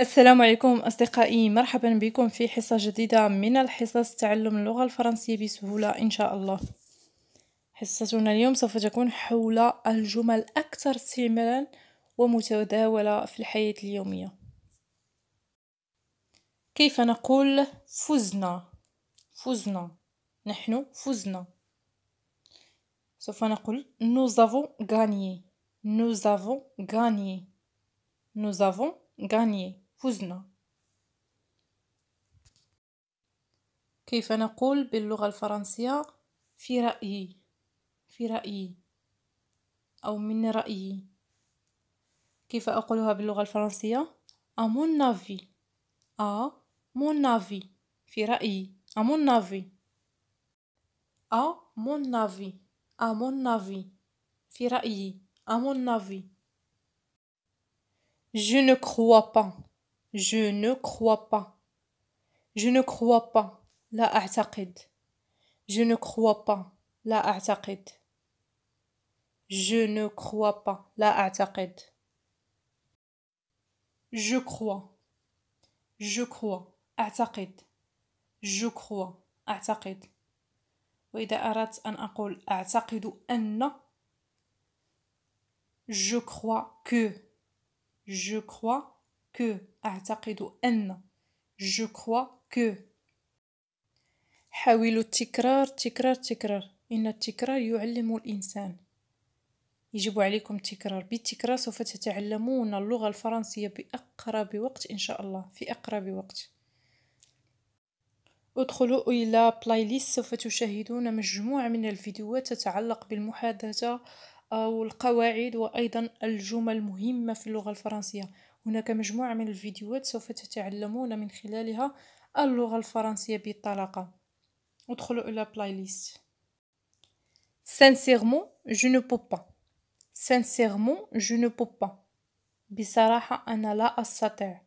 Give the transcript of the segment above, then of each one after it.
السلام عليكم أصدقائي، مرحبا بكم في حصة جديدة من الحصص تعلم اللغة الفرنسية بسهولة إن شاء الله. حصتنا اليوم سوف تكون حول الجمل أكثر استعمالا ومتداولة في الحياة اليومية. كيف نقول فزنا؟ فزنا، نحن فزنا. سوف نقول nous avons gagné. nous avons gagné. nous avons gagné. فزنا. كيف نقول باللغة الفرنسية في رأيي؟ في رأيي أو من رأيي. كيف أقولها باللغة الفرنسية؟ à mon avis. à mon avis. في رأيي. à mon avis. à mon avis. à mon avis. في رأيي. à mon avis. je ne crois pas. je ne crois pas. je ne crois pas. لا أعتقد. je ne crois pas. لا أعتقد. je ne crois pas. لا أعتقد. je crois. je crois. أعتقد. je crois. أعتقد. وإذا أردت أن أقول أعتقد أن je crois que. je crois que. أعتقد أن. je crois que. حاولوا التكرار تكرار تكرار. إن التكرار يعلم الإنسان. يجب عليكم التكرار. بالتكرار سوف تتعلمون اللغة الفرنسية بأقرب وقت إن شاء الله. في أقرب وقت. ادخلوا إلى بلاي ليست. سوف تشاهدون مجموعة من الفيديوهات تتعلق بالمحادثة أو القواعد وأيضا الجمل المهمة في اللغة الفرنسية. هناك مجموعة من الفيديوهات سوف تتعلمون من خلالها اللغة الفرنسية بطلاقة. ادخلوا إلى بلاي ليست. Sincèrement, je ne peux pas. Sincèrement, je ne peux pas. بصراحة أنا لا أستطيع.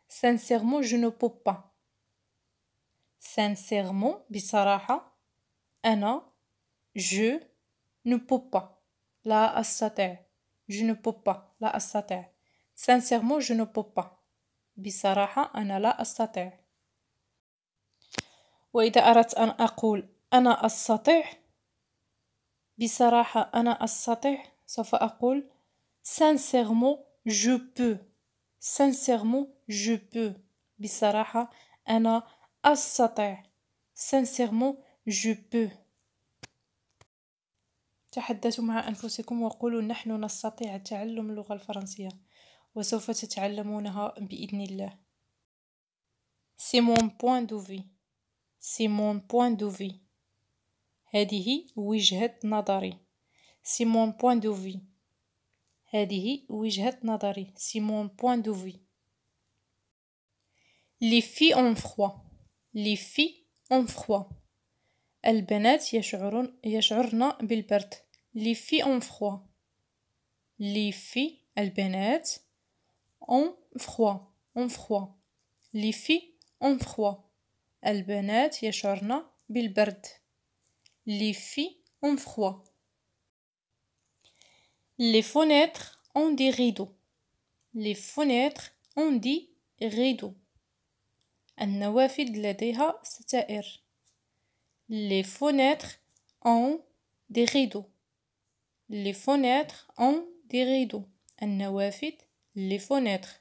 Sincèrement, je ne peux pas. Sincèrement, بصراحة أنا je ne peux pas. لا أستطيع. je ne peux pas. لا أستطيع. Sincèrement, je ne peux pas. بصراحة أنا لا أستطيع. وإذا أردت أن أقول أنا أستطيع، بصراحة أنا أستطيع، سوف أقول sincèrement je peux. sincèrement je peux. بصراحة أنا أستطيع. sincèrement je peux. تحدثوا مع أنفسكم وقولوا نحن نستطيع تعلم اللغة الفرنسية وسوف تتعلمونها بإذن الله. C'est mon point de vue. C'est mon point de vue. هذه وجهة نظري. C'est mon point de vue. هذه وجهة نظري. C'est mon point de vue. Les filles ont froid. Les filles ont froid. البنات يشعرن بالبرد. Les filles ont froid. Les filles البنات ont froid. ont froid. Les filles ont froid. البنات يشعرن بالبرد. Les filles ont froid. Les fenêtres ont des rideaux. Les fenêtres ont des rideaux. النوافذ لديها ستائر. Les fenêtres ont des rideaux. Les fenêtres ont des rideaux. النوافذ les fenêtres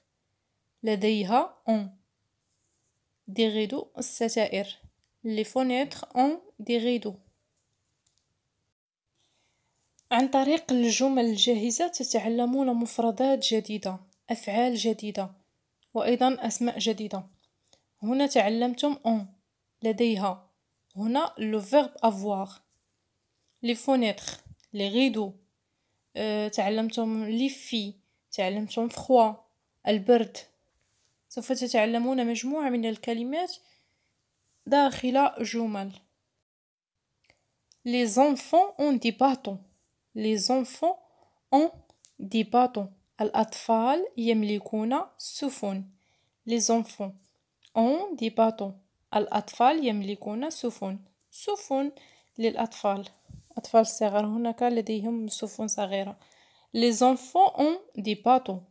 لديها ont des rideaux الستائر. Les fenêtres ont des rideaux. عن طريق الجمل الجاهزة تتعلمون مفردات جديدة، أفعال جديدة، وأيضا أسماء جديدة. هنا تعلمتم on لديها. هنا le verbe avoir. les fenêtres. les rideaux. تعلمتم les filles. تعلمتم froid. البرد. سوف تتعلمون مجموعة من الكلمات داخل جمل. les enfants ont des bâtons. les enfants ont des bâtons. الأطفال يملكون سفن. les enfants ont des bâtons. الأطفال يملكون سفن. سفن للأطفال. أطفال الصغار هناك لديهم سفن صغيرة. les enfants ont des bâtons.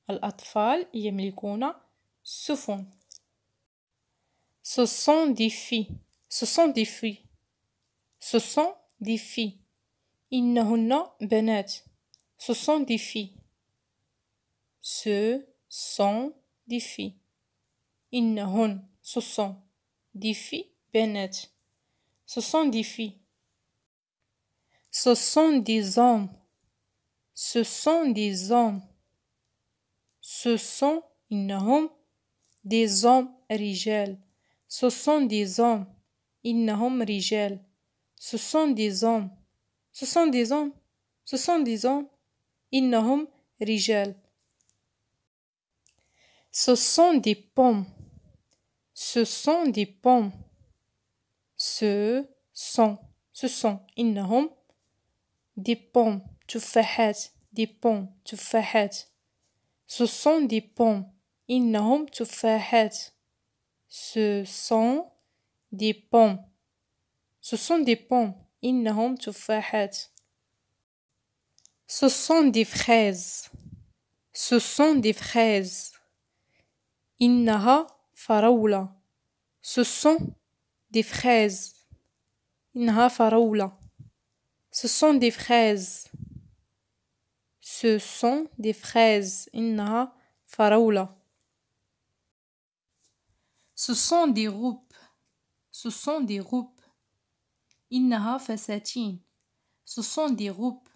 الأطفال يملكون سفن. Ce sont des filles. Ce sont des filles. Ce sont des filles. إنهن بنات. Ce sont des filles. Ce sont des filles. إنهن. Ce sont des filles بنات. Ce sont des filles. Ce sont des hommes. Ce sont des hommes. Ce sont إنهم des hommes رجال. Ce sont des hommes. إنهم رجال. Ce sont des hommes. Ce sont des hommes. Ce sont des hommes. إنهم رجال. Ce sont des pommes. Ce sont des pommes. Ce sont إنهم des pommes. تفاحات. Des pommes. تفاحات. Ce sont des pommes. إنهم تفاحات. Ce sont des pommes. Ce sont des pommes. إنهم تفاحات. Ce sont des fraises. Ce sont des fraises. إنها فراولة. Ce sont des fraises. إنها فراولة. Ce sont des fraises. Ce sont des fraises. إنها فراولة. Ce sont des roupes. Ce sont des roupes. إنها فساتين. Ce sont des roupes.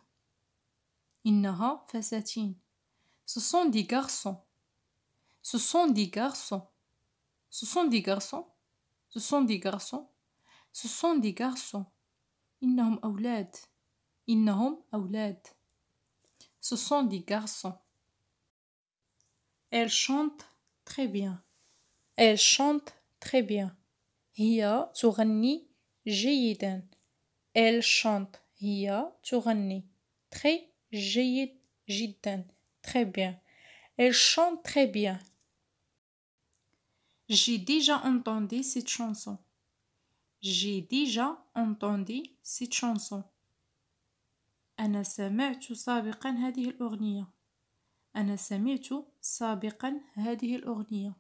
إنها فساتين. Ce sont des garçons. Ce sont des garçons. Ce sont des garçons. Ce sont des garçons. Ce sont des garçons. إنهم أولاد. إنهم أولاد. Ce sont des garçons. Elle chante très bien. Elle chante très bien. هي تغني جيدا. Elle chante. هي تغني. Très جيد جدا. Très bien. Elle chante très bien. J'ai déjà entendu cette chanson. J'ai déjà entendu cette chanson. أنا سمعت سابقا هذه الأغنية. أنا سمعت سابقا هذه الأغنية.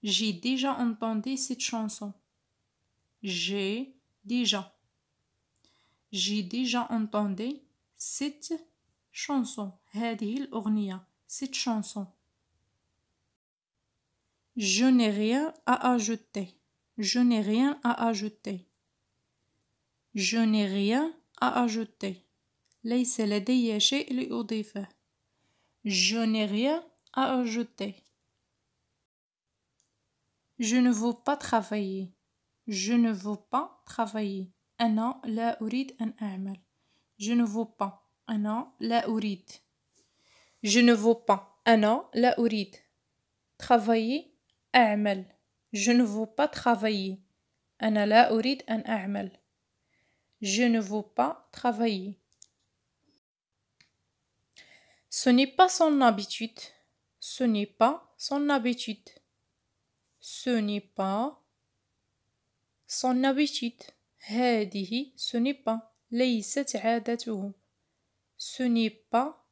J'ai déjà entendu cette chanson. J'ai déjà entendu cette chanson. هذه الأغنية. Cette chanson. Je n'ai rien à ajouter. Je n'ai rien à ajouter. Je n'ai rien à ajouter. ليس لدي شيء لأضيفه. Je n'ai rien à ajouter. Je ne veux pas travailler. Je ne veux pas travailler. أنا لا أريد أن أعمل. Je ne veux pas. أنا لا أريد. Je ne veux pas. أنا لا أريد. Travailler. أعمل. Je ne veux pas travailler. أنا لا أريد أن أعمل. Je ne veux pas travailler. Ce n'est pas son habitude. Ce n'est pas son habitude. Ce n'est pas son habitude. هذه ce n'est pas. ليست عادته. Ce n'est pas.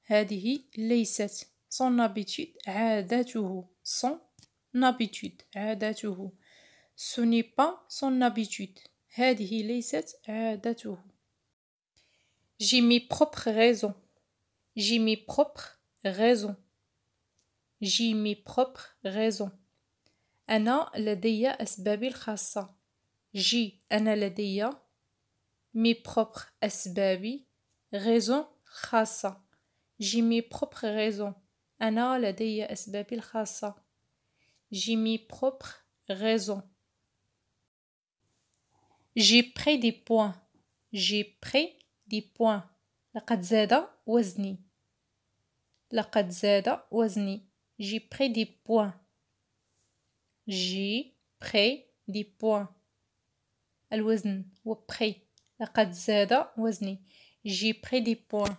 هذه ليست. Son habitude. عادته. Son habitude. عادته. Ce n'est pas son habitude. هذه ليست عادته. J'ai mes propres raisons. J'ai mes propres raisons. J'ai mes propres raisons. أنا لدي أسبابي الخاصة. J'ai أنا لدي mes propres أسبابي raisons خاصة. J'ai mes propres raisons. أنا لدي أسبابي الخاصة. J'ai mes propres raisons. J'ai pris des points. J'ai pris des points. لقد زاد وزني. لقد زاد وزني. J'ai pris des points. J'ai pris des points. الوزن هو pris. لقد زاد وزني. J'ai pris des points.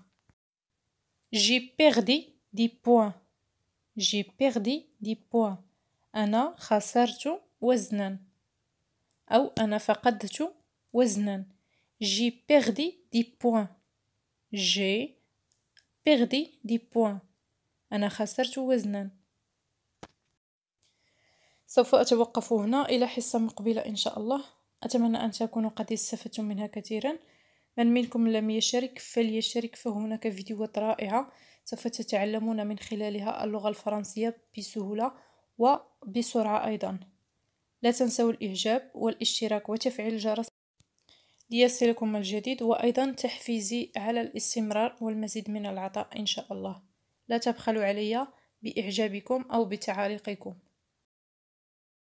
J'ai perdu des points. J'ai perdu des points. أنا خسرت وزنا. أو أنا فقدت وزنا. J'ai perdu des points. J'ai perdu des points. أنا خسرت وزنا. سوف أتوقف هنا إلى حصة مقبلة إن شاء الله. أتمنى أن تكونوا قد استفدتم منها كثيرا. من منكم لم يشارك فليشارك، فهناك فيديوهات رائعة سوف تتعلمون من خلالها اللغة الفرنسية بسهولة وبسرعة أيضا. لا تنسوا الإعجاب والاشتراك وتفعيل الجرس ليصلكم الجديد، وأيضا تحفيزي على الاستمرار والمزيد من العطاء إن شاء الله. لا تبخلوا علي بإعجابكم أو بتعاليقكم.